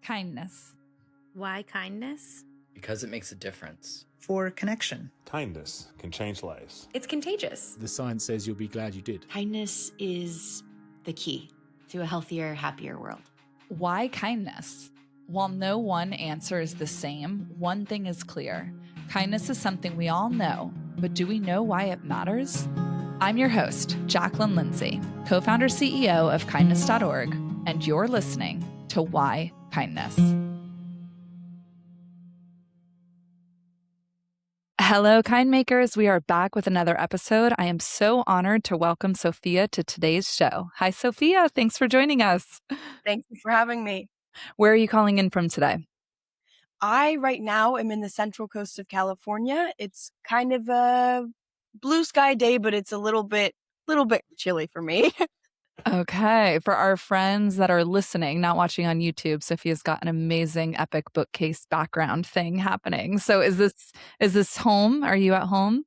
Kindness. Why kindness? Because it makes a difference. For connection. Kindness can change lives. It's contagious. The science says you'll be glad you did. Kindness is the key to a healthier, happier world. Why kindness? While no one answer is the same, one thing is clear. Kindness is something we all know, but do we know why it matters? I'm your host, Jaclyn Lindsey, co-founder CEO of kindness.org, and you're listening to Why Kindness. Hello, Kindmakers. We are back with another episode. I am so honored to welcome Sofia to today's show. Hi, Sofia. Thanks for joining us. Thank you for having me. Where are you calling in from today? I, right now, am in the central coast of California. It's kind of a blue sky day, but it's a little bit chilly for me. Okay. For our friends that are listening, not watching on YouTube, Sofia's got an amazing epic bookcase background thing happening. So is this home? Are you at home?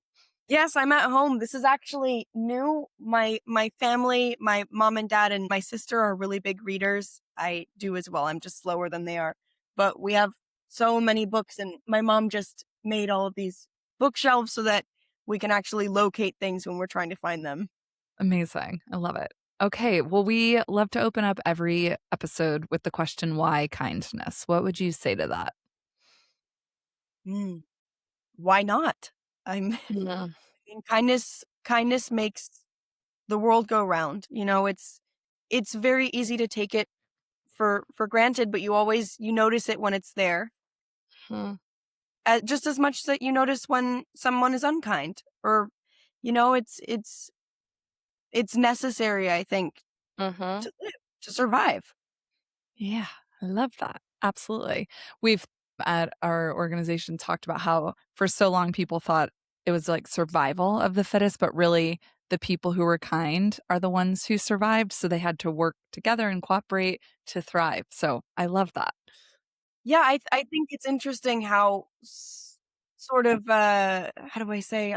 Yes, I'm at home. This is actually new. My family, my mom and dad and my sister are really big readers. I do as well. I'm just slower than they are. But we have so many books, and my mom just made all of these bookshelves so that we can actually locate things when we're trying to find them. Amazing. I love it. Okay. Well, we love to open up every episode with the question, why kindness? What would you say to that? Why not? I mean, kindness makes the world go round. You know, it's very easy to take it for granted, but you notice it when it's there. Just as much that you notice when someone is unkind, or, you know, it's necessary, I think, to live, to survive. Yeah, I love that. Absolutely. We've at our organization talked about how for so long people thought it was like survival of the fittest, but really the people who were kind are the ones who survived. So they had to work together and cooperate to thrive. So I love that. Yeah, I think it's interesting how sort of how do I say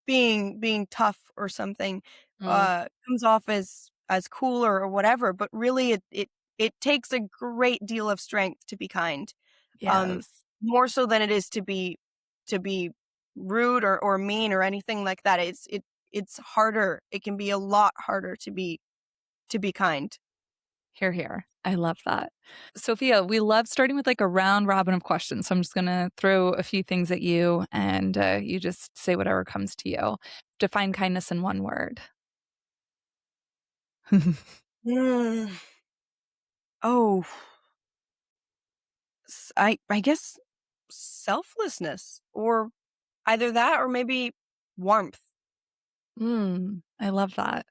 being tough or something comes off as cool or whatever, but really it takes a great deal of strength to be kind. Yes. More so than it is to be rude or mean or anything like that. It's harder. It can be a lot harder to be kind. Hear, hear. I love that. Sofia, we love starting with like a round robin of questions. So I'm just going to throw a few things at you and you just say whatever comes to you. Define kindness in one word. Oh, I guess selflessness, or either that or maybe warmth. I love that.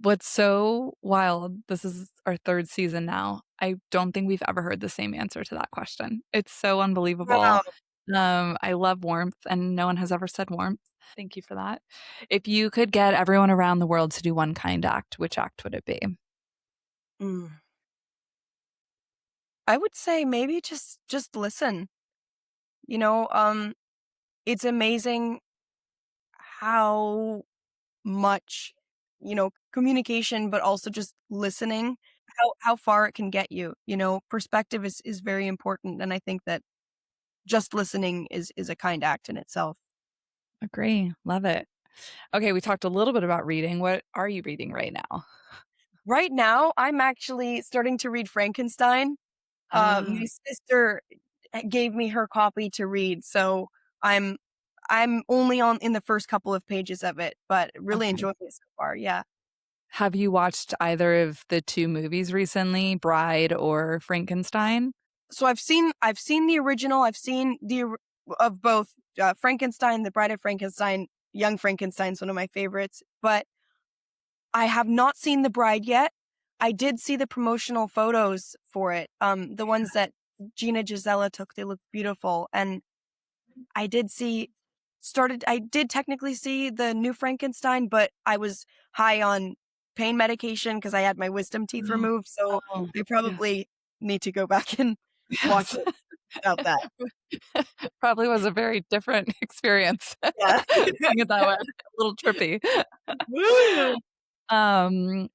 What's so wild, this is our third season now. I don't think we've ever heard the same answer to that question. It's so unbelievable. Wow. I love warmth, and no one has ever said warmth. Thank you for that. If you could get everyone around the world to do one kind act, which act would it be? I would say maybe just listen. You know, it's amazing how much, you know, communication, but also just listening, how far it can get you. You know, perspective is very important, and I think that just listening is a kind act in itself. Agree. Love it. Okay, we talked a little bit about reading. What are you reading right now? Right now, I'm actually starting to read Frankenstein. My sister gave me her copy to read, so I'm only in the first couple of pages of it, but really enjoying it so far. Yeah. Have you watched either of the two movies recently, Bride or Frankenstein? So I've seen the original. I've seen of both Frankenstein, The Bride of Frankenstein, Young Frankenstein's one of my favorites, but I have not seen The Bride yet. I did see the promotional photos for it. The ones that Gina Gisela took, they look beautiful. And I did technically see the new Frankenstein, but I was high on pain medication because I had my wisdom teeth removed. So I probably need to go back and watch it without that. Probably was a very different experience. Yeah. Saying it that way. A little trippy.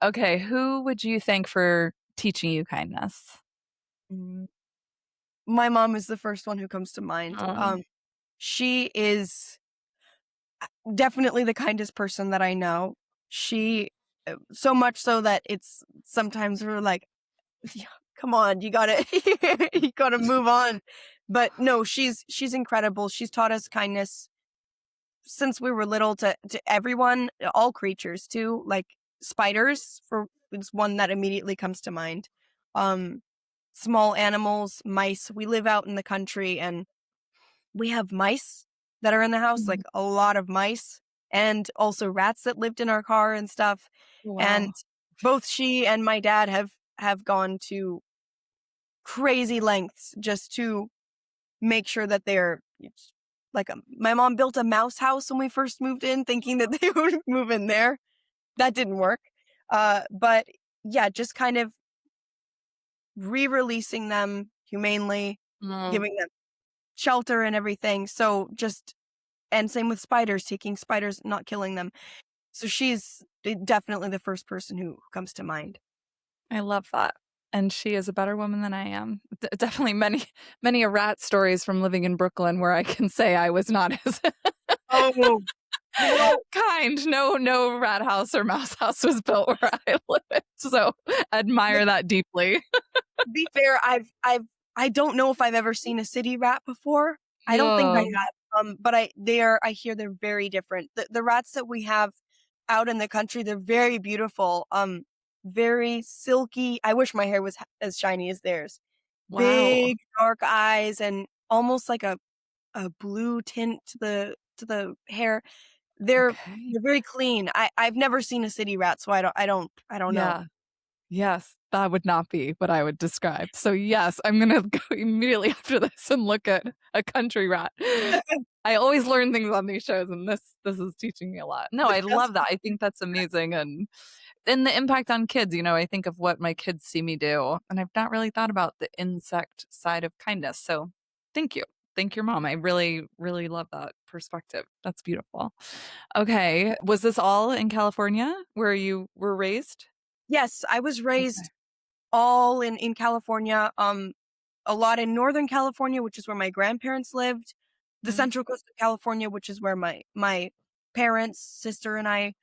Okay, who would you thank for teaching you kindness? Mm, my mom is the first one who comes to mind. Oh, She is definitely the kindest person that I know. She so much so that it's sometimes we're like, "Yeah, come on, you gotta you gotta move on." But no, she's incredible. She's taught us kindness since we were little to everyone, all creatures too, like spiders for is one that immediately comes to mind. Um, Small animals, mice. We live out in the country and we have mice that are in the house, mm, like a lot of mice, and also rats that lived in our car and stuff. And wow. both she and my dad have gone to crazy lengths just to make sure that they're like my mom built a mouse house when we first moved in, thinking that they would move in there. That didn't work. But yeah, just kind of re-releasing them humanely, Mm, giving them shelter and everything. So just and same with spiders, taking spiders, not killing them. So she's definitely the first person who comes to mind. I love that. And she is a better woman than I am. Definitely many a rat stories from living in Brooklyn where I can say I was not as Oh, well, kind. No rat house or mouse house was built where I live. So admire that deeply. to be fair, I don't know if I've ever seen a city rat before. I don't think I Oh, have. But I hear they're very different. The rats that we have out in the country, they're very beautiful. Very silky. I wish my hair was as shiny as theirs. wow. Big dark eyes and almost like a blue tint to the hair. They're Okay. they're very clean. I've never seen a city rat, so I don't know. Yeah. Yes, that would not be what I would describe. So yes, I'm gonna go immediately after this and look at a country rat. I always learn things on these shows, and this is teaching me a lot. No, But I just love that. I think that's amazing, and the impact on kids. I think of what my kids see me do, and I've not really thought about the insect side of kindness. So thank you. Thank your mom. I really, really love that perspective. That's beautiful. Okay. Was this all in California where you were raised? yes, I was Okay. raised all in California, a lot in Northern California, which is where my grandparents lived, the Mm. Central Coast of California, which is where my parents, sister, and I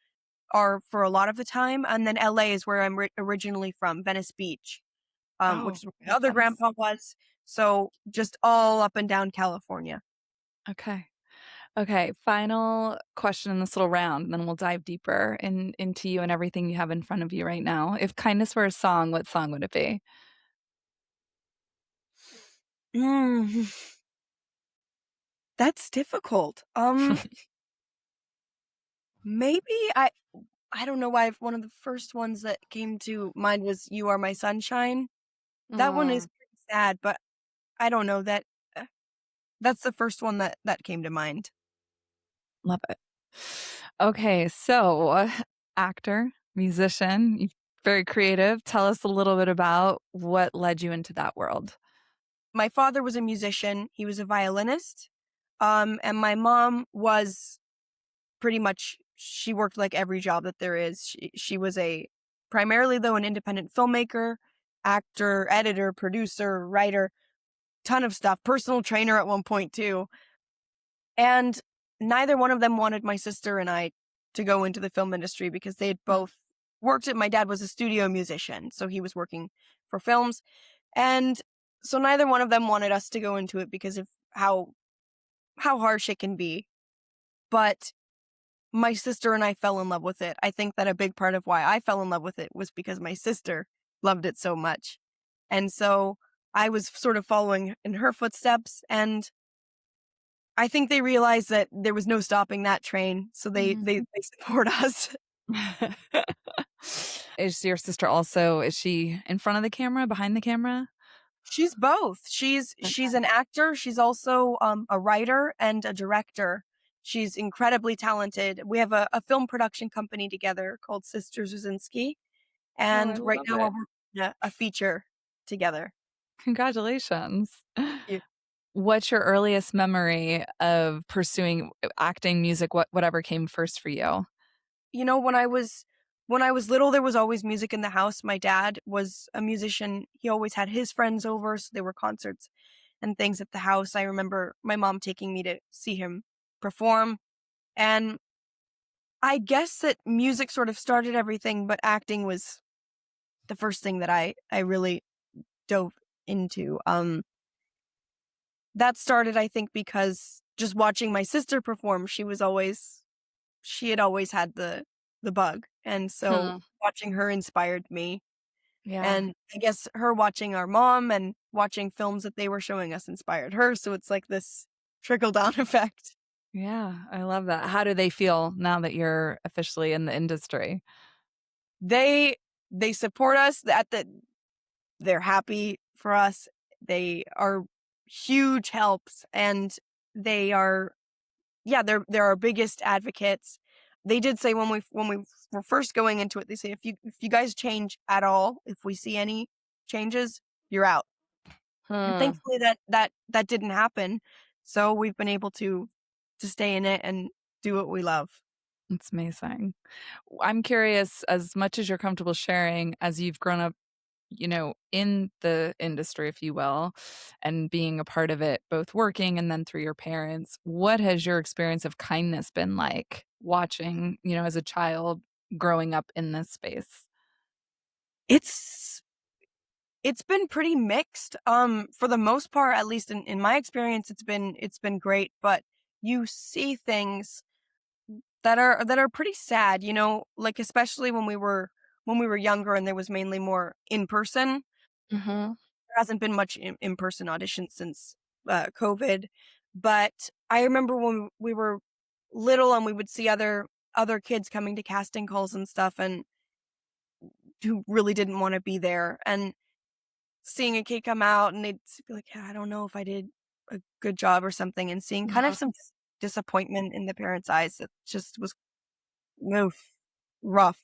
are for a lot of the time, and then LA is where I'm originally from, Venice Beach, which Oh, is where my okay, other Venice. grandpa was. So just all up and down California. Okay. Okay, final question in this little round, and then we'll dive deeper into you and everything you have in front of you right now. If kindness were a song, what song would it be? Mm, that's difficult. Maybe I don't know why one of the first ones that came to mind was "You Are My Sunshine." That one is Mm, pretty sad, but I don't know that uh, that's the first one that came to mind. love it. Okay, so actor, musician, very creative. Tell us a little bit about what led you into that world. My father was a musician, he was a violinist, and my mom was pretty much she worked like every job that there is. She was a primarily though an independent filmmaker, actor, editor, producer, writer, ton of stuff, personal trainer at one point too. And neither one of them wanted my sister and I to go into the film industry because they had Mm, both worked at my dad was a studio musician, so he was working for films. And so neither one of them wanted us to go into it because of how harsh it can be. But my sister and I fell in love with it. I think that a big part of why I fell in love with it was because my sister loved it so much. And so I was sort of following in her footsteps and I think they realized that there was no stopping that train, so mm. they support us. Is your sister also is she in front of the camera, behind the camera? She's both. Okay. She's an actor, she's also, a writer and a director. She's incredibly talented. We have a film production company together called Sisters Rosinsky, Oh, I and right love now we're it. working on a feature together. Congratulations. You What's your earliest memory of pursuing acting, music, whatever came first for you? you know, when I was when I was little, there was always music in the house. My dad was a musician. He always had his friends over, so there were concerts and things at the house. I remember my mom taking me to see him perform. And I guess that music sort of started everything, but acting was the first thing that I really dove into. That started, I think, because just watching my sister perform, she had always had the bug. And so Hmm. watching her inspired me. Yeah. And I guess her watching our mom and watching films that they were showing us inspired her. So it's like this trickle down effect. Yeah. I love that. How do they feel now that you're officially in the industry? They they support us they're happy for us. They are huge helps and they are yeah, they're our biggest advocates. They did say when we were first going into it, they say if you guys change at all, if we see any changes, you're out. And Hmm. thankfully that didn't happen. So we've been able to stay in it and do what we love. It's amazing. I'm curious, as much as you're comfortable sharing, as you've grown up, in the industry, if you will, and being a part of it, both working and then through your parents, what has your experience of kindness been like watching, as a child growing up in this space? It's it's been pretty mixed. For the most part, at least in my experience, it's been great, but you see things that are pretty sad, like especially when we were younger and there was mainly more in person. Mhm. There hasn't been much in-person auditions since COVID, but I remember when we were little and we would see other kids coming to casting calls and stuff and who really didn't want to be there and seeing a kid come out and they'd be like, "Yeah, I don't know if I did a good job or something," and seeing kind of Mhm. some disappointment in the parents' eyes that just was oof, rough.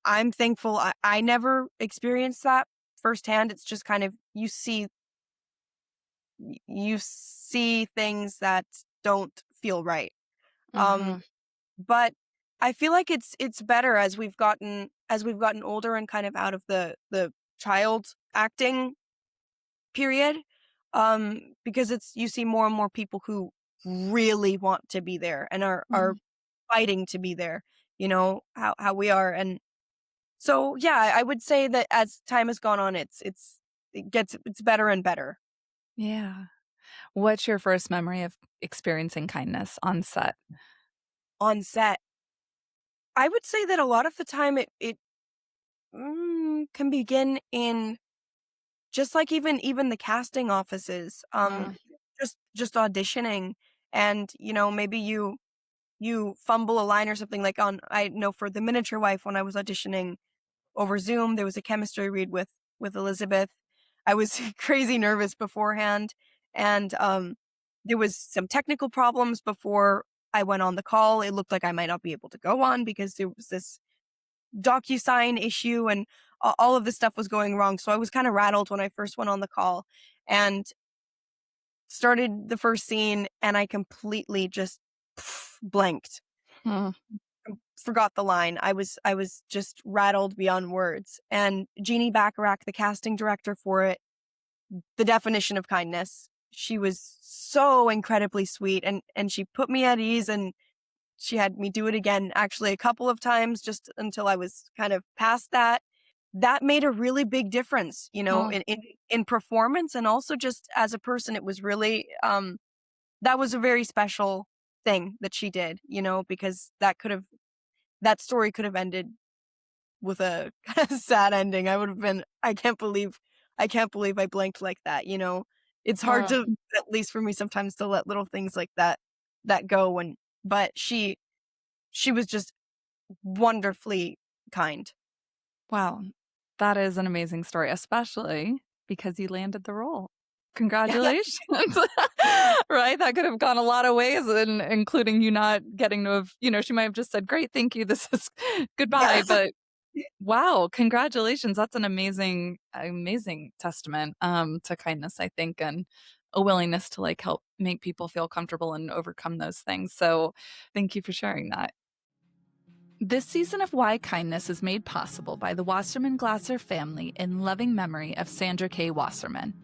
I'm thankful I never experienced that firsthand. It's just kind of you see things that don't feel right. Um, Mhm. but I feel like it's better as we've gotten older and kind of out of the child acting period. Because it's you see more and more people who really want to be there and are Mhm. fighting to be there, how we are. And so yeah, I would say that as time has gone on, it's better and better Yeah. What's your first memory of experiencing kindness on set? on set. I would say that a lot of the time it can begin in just like even the casting offices, Mm. just auditioning and, maybe you fumble a line or something like on I know for The Miniature Wife when I was auditioning over Zoom, there was a chemistry read with Elizabeth. I was crazy nervous beforehand and, there was some technical problems before I went on the call. It looked like I might not be able to go on because there was this DocuSign issue and all of this stuff was going wrong. So I was kind of rattled when I first went on the call and started the first scene and I completely just blanked. Mm. Forgot the line. I was just rattled beyond words. And Jeannie Bacharach, the casting director for it, the definition of kindness. She was so incredibly sweet and she put me at ease and she had me do it again actually a couple of times just until I was kind of past that. That made a really big difference, Mm. in performance and also just as a person. It was really that was a very special thing that she did, because that story could have ended with a sad ending. I would have been I can't believe I blanked like that, It's hard Mm. to at least for me sometimes to let little things like that go but she was just wonderfully kind. Wow. That is an amazing story, especially because you landed the role. Yeah. Congratulations. Right? That could have gone a lot of ways, including you not getting to have, she might have just said, "Great, thank you. This is goodbye." Yeah. But wow, congratulations. That's an amazing, amazing testament to kindness, I think, and a willingness to like help make people feel comfortable and overcome those things. So thank you for sharing that. This season of Why Kindness is made possible by the Wasserman Glasser family in loving memory of Sandra K. Wasserman.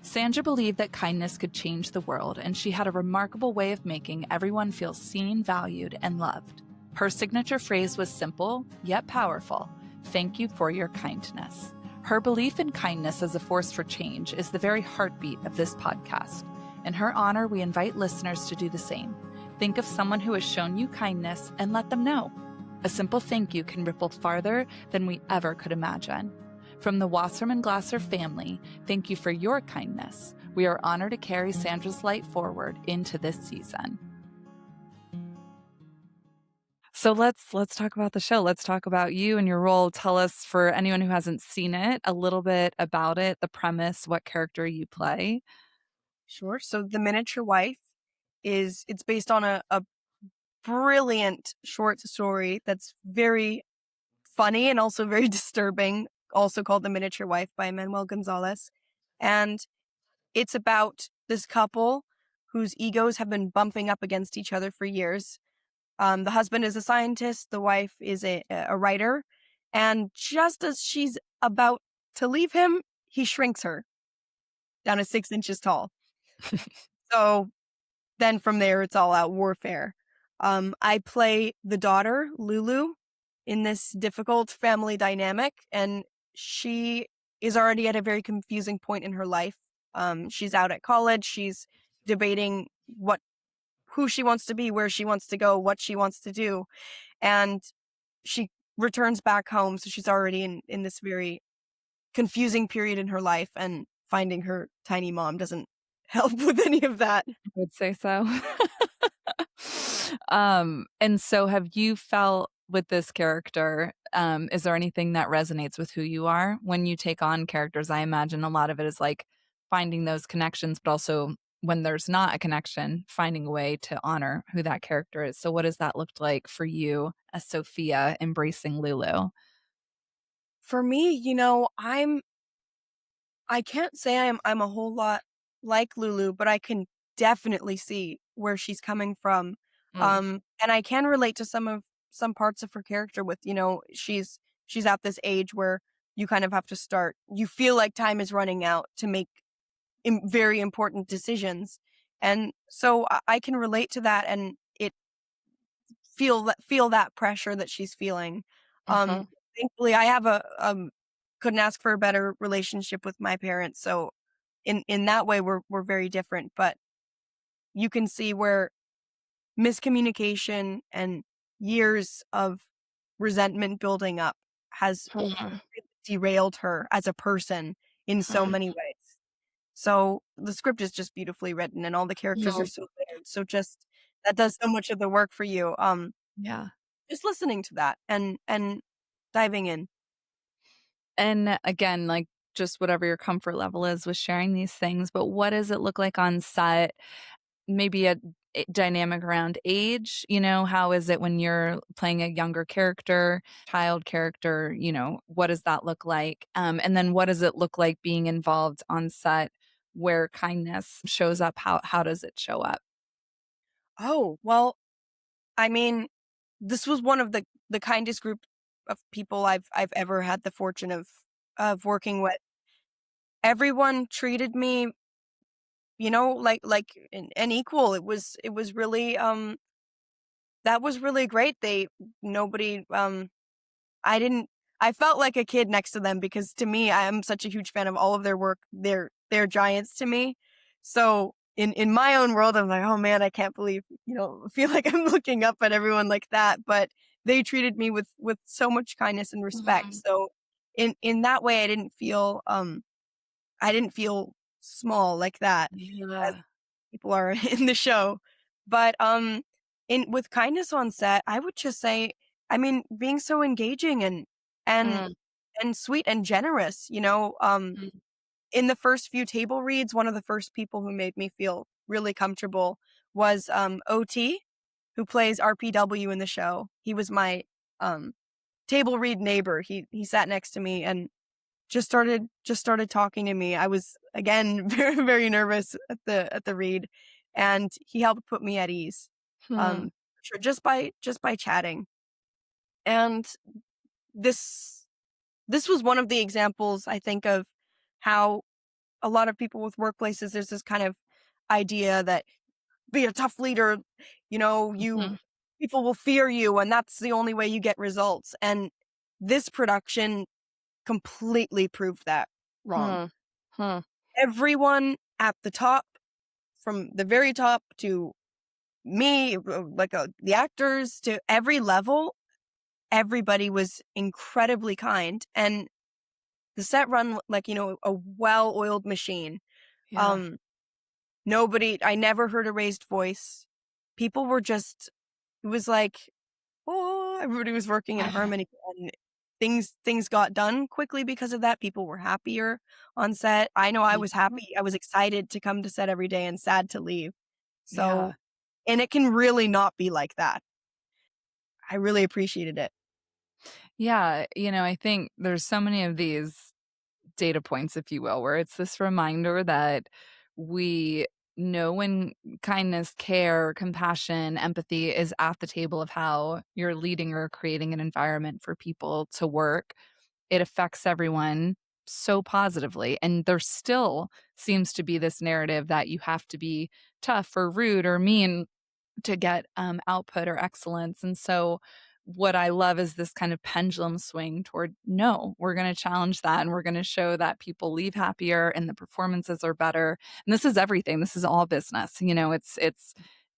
Sandra believed that kindness could change the world, and she had a remarkable way of making everyone feel seen, valued, and loved. Her signature phrase was simple, yet powerful: "Thank you for your kindness." Her belief in kindness as a force for change is the very heartbeat of this podcast. In her honor, we invite listeners to do the same. Think of someone who has shown you kindness and let them know. A simple thank you can ripple farther than we ever could imagine. From the Wasserman Glasser family, thank you for your kindness. We are honored to carry Sandra's light forward into this season. So let's talk about the show. Let's talk about you and your role. Tell us, for anyone who hasn't seen it, a little bit about it, the premise, what character you play. Sure. So The Miniature Wife it's based on a brilliant short story that's very funny and also very disturbing, also called The Miniature Wife by Manuel Gonzalez. And it's about this couple whose egos have been bumping up against each other for years. The husband is a scientist, the wife is a writer, and just as she's about to leave him, he shrinks her down to 6 inches tall. So then from there, it's all out warfare. I play the daughter, Lulu, in this difficult family dynamic, and she is already at a very confusing point in her life. She's out at college. She's debating who she wants to be, where she wants to go, what she wants to do. And she returns back home. So she's already in this very confusing period in her life, and finding her tiny mom doesn't help with any of that. I would say so. And so have you felt with this character, is there anything that resonates with who you are when you take on characters? I imagine a lot of it is like finding those connections, but also when there's not a connection, finding a way to honor who that character is. So what does that look like for you as Sophia embracing Lulu? For me, I can't say I'm a whole lot like Lulu, but I can definitely see where she's coming from. Mm. And I can relate to some parts of her character with, she's at this age where you kind of have to start. You feel like time is running out to make very important decisions. And so I can relate to that, and feel that pressure that she's feeling. Uh-huh. Thankfully I have couldn't ask for a better relationship with my parents. So in that way we're very different, but you can see where miscommunication and years of resentment building up has Huh. derailed her as a person in so Huh. many ways. So the script is just beautifully written, and all the characters Yeah. are so layered. So just that does so much of the work for you. Yeah. Just listening to that and diving in. And again, like, just whatever your comfort level is with sharing these things, but what does it look like on set? Maybe a dynamic around age, how is it when you're playing a younger character, child character, what does that look like? And then what does it look like being involved on set where kindness shows up? How does it show up? Oh, well, I mean, this was one of the kindest group of people I've ever had the fortune of working with. Everyone treated me, like an equal. It was really that was really great. Nobody I didn't I felt like a kid next to them, because to me, I am such a huge fan of all of their work. They're giants to me. So in my own world, I'm like, oh man, I can't believe, feel like I'm looking up at everyone like that. But they treated me with so much kindness and respect. Mhm. So in that way, I didn't feel small like that, as Yeah. people are in the show. But in with kindness on set, I would just say, I mean, being so engaging and Mm, and sweet and generous, mm, in the first few table reads, one of the first people who made me feel really comfortable was OT, who plays RPW in the show. He was my um table read neighbor. He sat next to me and just started talking to me. I was again very very nervous at the read, and he helped put me at ease. hmm. Um, sure, just by chatting. And this was one of the examples, I think, of how a lot of people with workplaces, there's this kind of idea that be a tough leader, Mhm. people will fear you, and that's the only way you get results. And this production completely proved that wrong. Hmm. Hmm. Everyone at the top, from the very top to me, the actors, to every level, everybody was incredibly kind. And the set run like, a well-oiled machine. Yeah. Um, I never heard a raised voice. People were just, it was like, oh, everybody was working in harmony, and things got done quickly because of that. People were happier on set. I know I was happy. I was excited to come to set every day and sad to leave. Yeah. So, and it can really not be like that. I really appreciated it. Yeah. I think there's so many of these data points, if you will, where it's this reminder that we know when kindness, care, compassion, empathy is at the table of how you're leading or creating an environment for people to work, it affects everyone so positively. And there still seems to be this narrative that you have to be tough or rude or mean to get output or excellence. And so, what I love is this kind of pendulum swing toward no, we're going to challenge that and we're going to show that people leave happier and the performances are better. And this is everything. This is all business. It's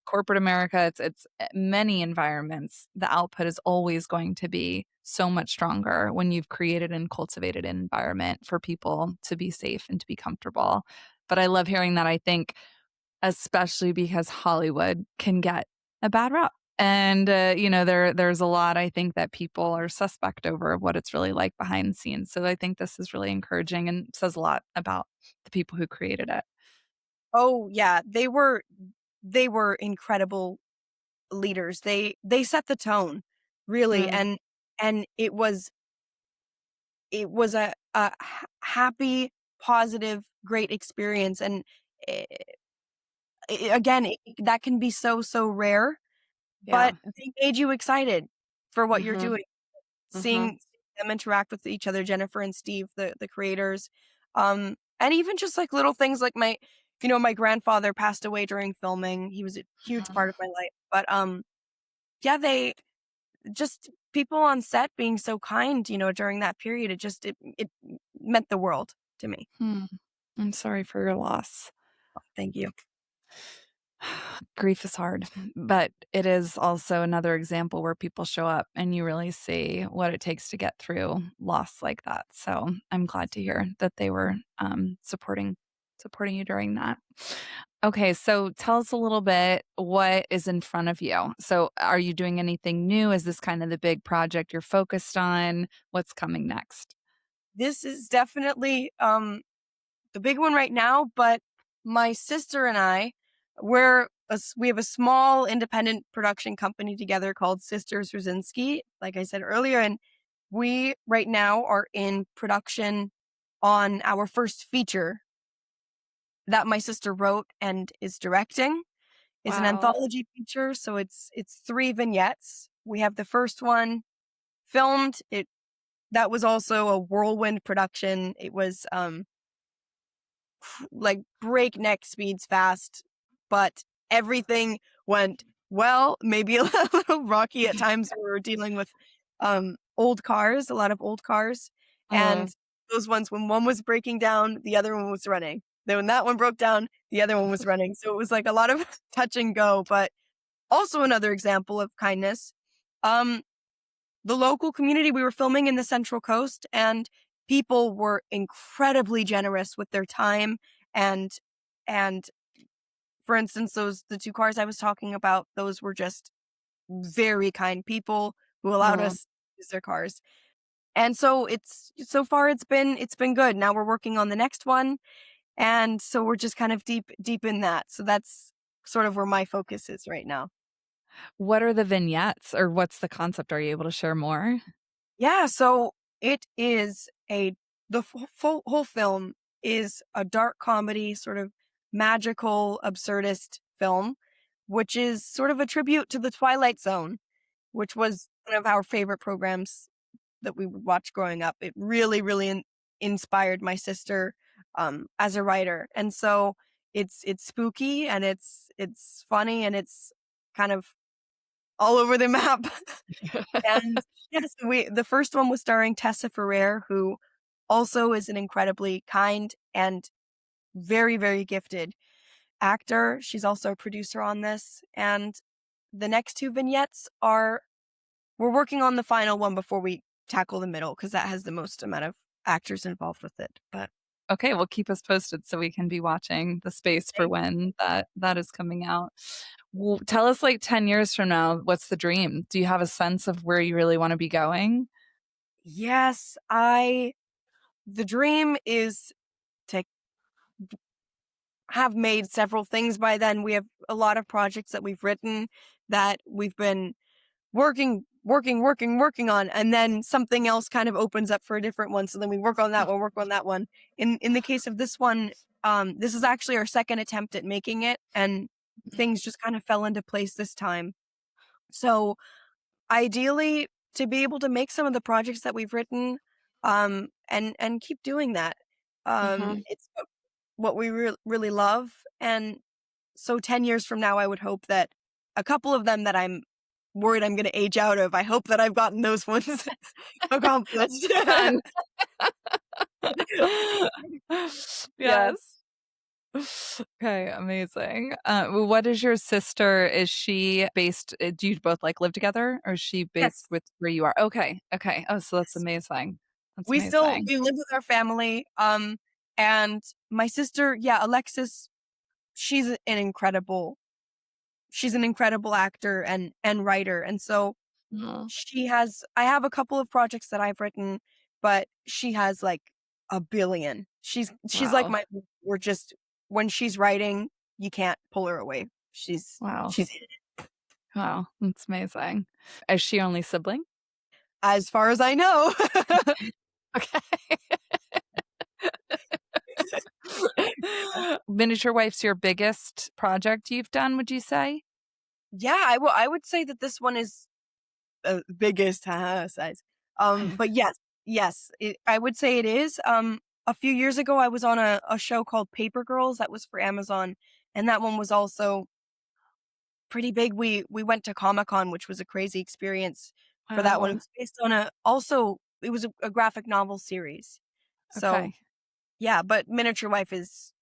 corporate America. It's many environments. The output is always going to be so much stronger when you've created and cultivated an environment for people to be safe and to be comfortable. But I love hearing that. I think especially because Hollywood can get a bad rap. And, there's a lot I think that people are suspect over of what it's really like behind the scenes. So I think this is really encouraging and says a lot about the people who created it. Oh yeah, they were incredible leaders. They set the tone, really, Mm. and it was a happy, positive, great experience. And eh, again, that can be so rare, but Yeah. they made you excited for what you're Mm-hmm. doing. Mm-hmm. Seeing them interact with each other, Jennifer and Steve, the creators, and even just like little things like my grandfather passed away during filming. He was a huge part of my life, but yeah, they just people on set being so kind, during that period. It meant the world to me. Hmm. I'm sorry for your loss. Thank you. Grief is hard, but it is also another example where people show up and you really see what it takes to get through loss like that. So I'm glad to hear that they were supporting you during that. Okay, so tell us a little bit what is in front of you. So are you doing anything new? Is this kind of the big project you're focused on? What's coming next? This is definitely the big one right now, but my sister and I, we have a small independent production company together called Sisters Rosinsky, like I said earlier, and we right now are in production on our first feature that my sister wrote and is directing. It's an Wow. anthology feature, so it's 3 vignettes. We have the first one filmed. That was also a whirlwind production. It was like breakneck speeds fast, but everything went well, maybe a little rocky at times. We were dealing with old cars, a lot of old cars. And Mm. those ones, when one was breaking down, the other one was running. Then when that one broke down, the other one was running. So it was like a lot of touch and go, but also another example of kindness. Um, the local community, we were filming in the Central Coast, and people were incredibly generous with their time. And and for instance, the 2 cars I was talking about, those were just very kind people who allowed Mm. us to use their cars. And so so far it's been good. Now we're working on the next one, and so we're just kind of deep in that. So that's sort of where my focus is right now. What are the vignettes or what's the concept? Are you able to share more? Yeah, so it is the whole film is a dark comedy, sort of magical, absurdist film, which is sort of a tribute to the Twilight Zone, which was one one of our favorite programs that we would watch growing up. It really, really inspired my sister as a writer. And so it's spooky and it's funny and it's kind of all over the map. And yes, the first one was starring Tessa Ferrer, who also is an incredibly kind and very, very gifted actor. She's also a producer on this. And the next two vignettes we're working on the final one before we tackle the middle, because that has the most amount of actors involved with it. But Okay, well, keep us posted so we can be watching the space for when that is coming out. Well, tell us, like 10 years from now, what's the dream? Do you have a sense of where you really want to be going? yes, the dream is to have made several things by then. We have a lot of projects that we've written that we've been working on, and then something else kind of opens up for a different one. So then we work on that one. In the case of this one, this is actually our second attempt at making it, and things just kind of fell into place this time. So ideally, to be able to make some of the projects that we've written, and keep doing that. It's what we really love. And so 10 years from now, I would hope that a couple of them that I'm worried I'm going to age out of, I hope that I've gotten those ones accomplished. Done. Yes. Yes. Okay, amazing. What is your sister? Is she based, do you both like live together or is she based Yes. with where you are? Okay. Okay. Oh, so that's Yes. amazing. That's We amazing. live with our family. And my sister, yeah, Alexis, she's an incredible actor and writer. And so Oh, I have a couple of projects that I've written, but she has like a billion. She's like wow. my, we're just, when she's writing, you can't pull her away. Wow. She's Wow. That's amazing. Is she only sibling? as far as I know. Okay. Miniature Wife's your biggest project you've done, would you say? Yeah, I would say that this one is biggest size. But yes, I would say it is. A few years ago, I was on a show called Paper Girls that was for Amazon, and that one was also pretty big. We went to Comic-Con, which was a crazy experience for that one. It Wow. was based on it was a graphic novel series. So Okay. yeah, but Miniature Wife is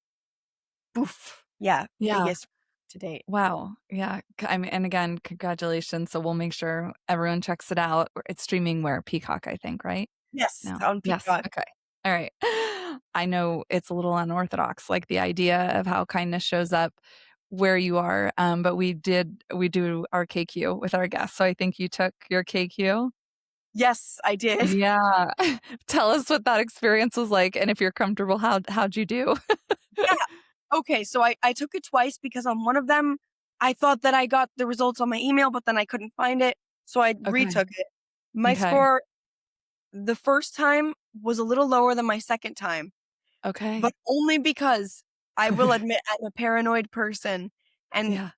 poof. Yeah, Yeah. biggest to date. Wow. Yeah. I mean, and again, congratulations. So we'll make sure everyone checks it out. It's streaming where? Peacock, I think, right? Yes, No. on Yes. Peacock. Okay. All right. I know it's a little unorthodox, like the idea of how kindness shows up where you are. But we do our KQ with our guests. So I think you took your KQ. Yes, I did. Yeah. Tell us what that experience was like. And if you're comfortable, how'd you do? Yeah. Okay, so I took it twice because on one of them, I thought that I got the results on my email, but then I couldn't find it, so I Okay. retook it. My Okay. score the first time was a little lower than my second time, Okay. but only because I will admit I'm a paranoid person, and Yeah.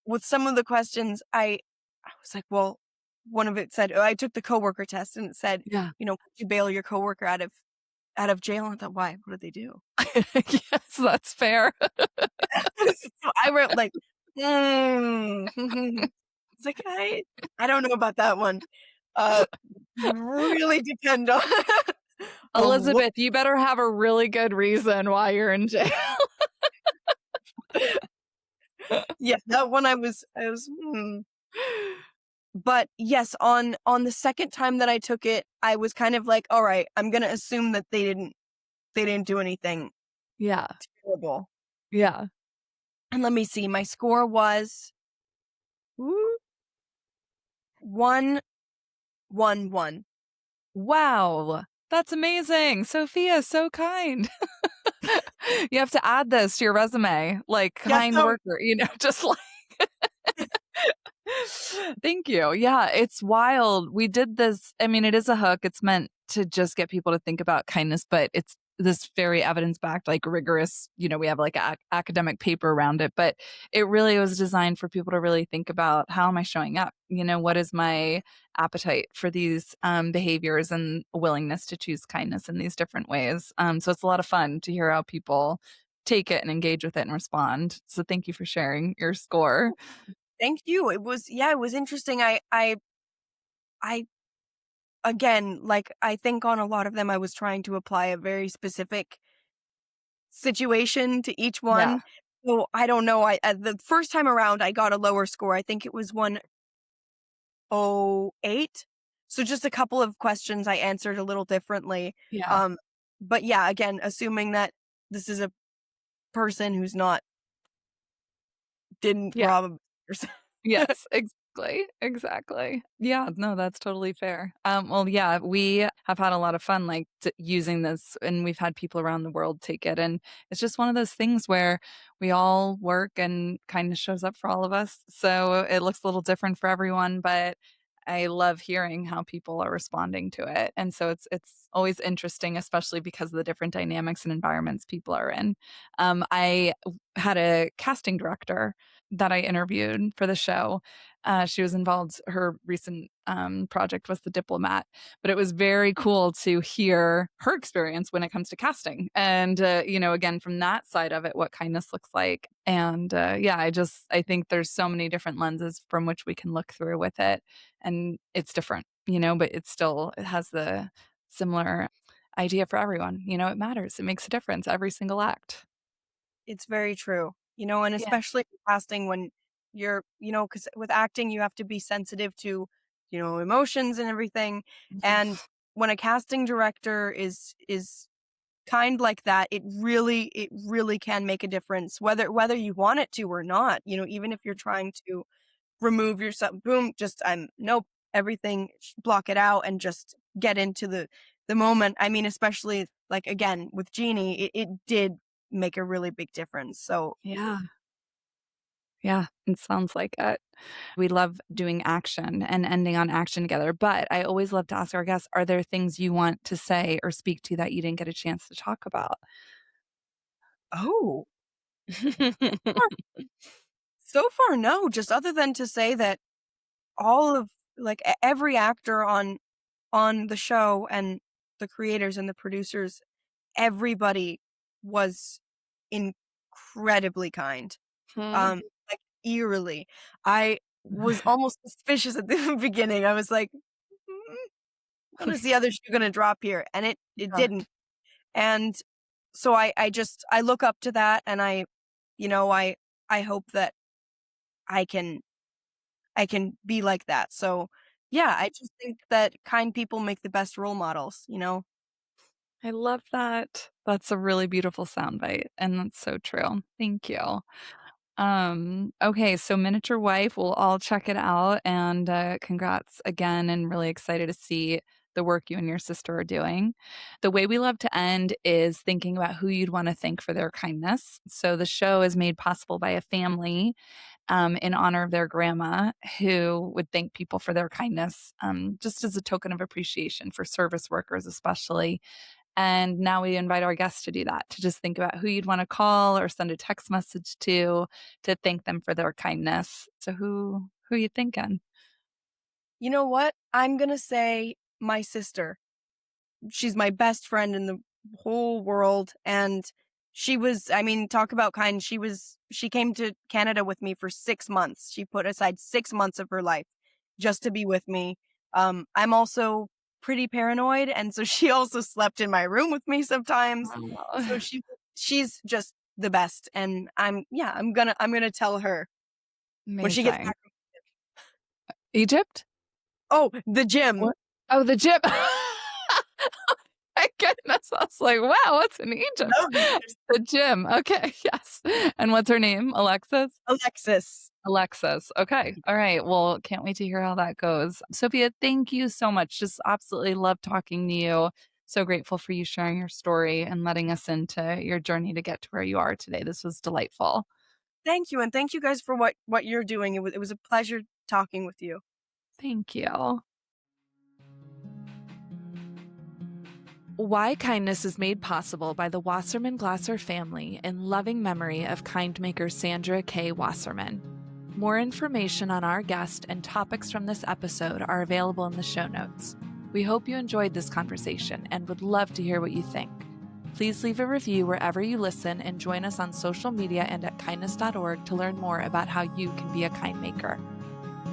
with some of the questions, I was like, well, one of it said, I took the coworker test and it said, Yeah. could you bail your coworker out of jail? And I thought, why? What did they do? Yes, that's fair. So I wrote like, mm. It's like I don't know about that one. Uh, really depend on on what. Elizabeth, you better have a really good reason why you're in jail. Yeah, that one I was. But yes, on the second time that I took it, I was kind of like, all right, I'm gonna assume that they didn't do anything Yeah. terrible. Yeah. And let me see, my score was 111. Wow. That's amazing. Sophia, so kind. You have to add this to your resume, like Yes, kind no, worker, just like Thank you. Yeah, it's wild. We did this. I mean, it is a hook. It's meant to just get people to think about kindness, but it's this very evidence-backed, like rigorous, we have like academic paper around it, but it really was designed for people to really think about, how am I showing up? What is my appetite for these behaviors and willingness to choose kindness in these different ways. So it's a lot of fun to hear how people take it and engage with it and respond. So thank you for sharing your score. Thank you. It was interesting. I again, like, I think on a lot of them, I was trying to apply a very specific situation to each Yeah. one. So I don't know. The first time around, I got a lower score. I think it was 108. So just a couple of questions I answered a little differently. Yeah. Um, but yeah, again, assuming that this is a person who's not didn't Yeah. rob a person. Yes, exactly, exactly. Yeah, no, that's totally fair. Well, yeah, we have had a lot of fun, like, using this, and we've had people around the world take it, and it's just one of those things where we all work and kindness shows up for all of us, so it looks a little different for everyone, but I love hearing how people are responding to it, and so it's always interesting, especially because of the different dynamics and environments people are in. I had a casting director that I interviewed for the show. She was involved, her recent project was The Diplomat, but it was very cool to hear her experience when it comes to casting. And, again, from that side of it, what kindness looks like. And yeah, I think there's so many different lenses from which we can look through with it. And it's different, but it has the similar idea for everyone. It matters. It makes a difference every single act. It's very true. And Yeah. especially in casting when because with acting, you have to be sensitive to, emotions and everything. Mhm. And when a casting director is kind like that, it really can make a difference, whether you want it to or not. Even if you're trying to remove yourself, boom, just nope, everything, block it out and just get into the moment. I mean, especially like again with Jeannie, it did make a really big difference. So, Yeah. Yeah, it sounds like it. We love doing action and ending on action together, but I always love to ask our guests, are there things you want to say or speak to that you didn't get a chance to talk about? oh, so far, no, just other than to say that all of like every actor on the show and the creators and the producers, everybody was incredibly kind. Hmm. Like eerily. I was almost suspicious at the beginning. I was like, "Mm, what is the other shoe gonna drop here?" And it Yeah. didn't. And so I look up to that, and I hope that I can I can be like that. So yeah, I just think that kind people make the best role models. I love that. That's a really beautiful soundbite, and that's so true. Thank you. Okay, so Miniature Wife, we'll all check it out, and congrats again, and really excited to see the work you and your sister are doing. The way we love to end is thinking about who you'd want to thank for their kindness. So the show is made possible by a family in honor of their grandma who would thank people for their kindness, just as a token of appreciation for service workers, especially. And now we invite our guests to do that, to just think about who you'd want to call or send a text message to thank them for their kindness. So who you thinking? You know what? I'm gonna say my sister. She's my best friend in the whole world, and I mean, talk about kind. She came to Canada with me for 6 months. She put aside 6 months of her life just to be with me. I'm also pretty paranoid, and so she also slept in my room with me sometimes. So Oh, she's just the best, and I'm gonna tell her when she gets amazing. back. Egypt? Oh, the gym. What? Oh, the gym. My goodness. I was like, wow, what's in Egypt? Oh, the gym. The gym. Okay, yes. And what's her name? Alexis? Alexis. Alexis. Okay. All right. Well, can't wait to hear how that goes. Sophia, thank you so much. Just absolutely love talking to you. So grateful for you sharing your story and letting us into your journey to get to where you are today. This was delightful. Thank you, and thank you guys for what you're doing. It was a pleasure talking with you. Thank you. Why Kindness is made possible by the Wasserman Glasser family in loving memory of Kindmaker Sandra K. Wasserman. More information on our guest and topics from this episode are available in the show notes. We hope you enjoyed this conversation and would love to hear what you think. Please leave a review wherever you listen and join us on social media and at kindness.org to learn more about how you can be a kindmaker.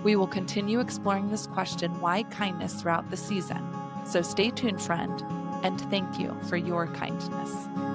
We will continue exploring this question, why kindness, throughout the season. So stay tuned, friend, and thank you for your kindness.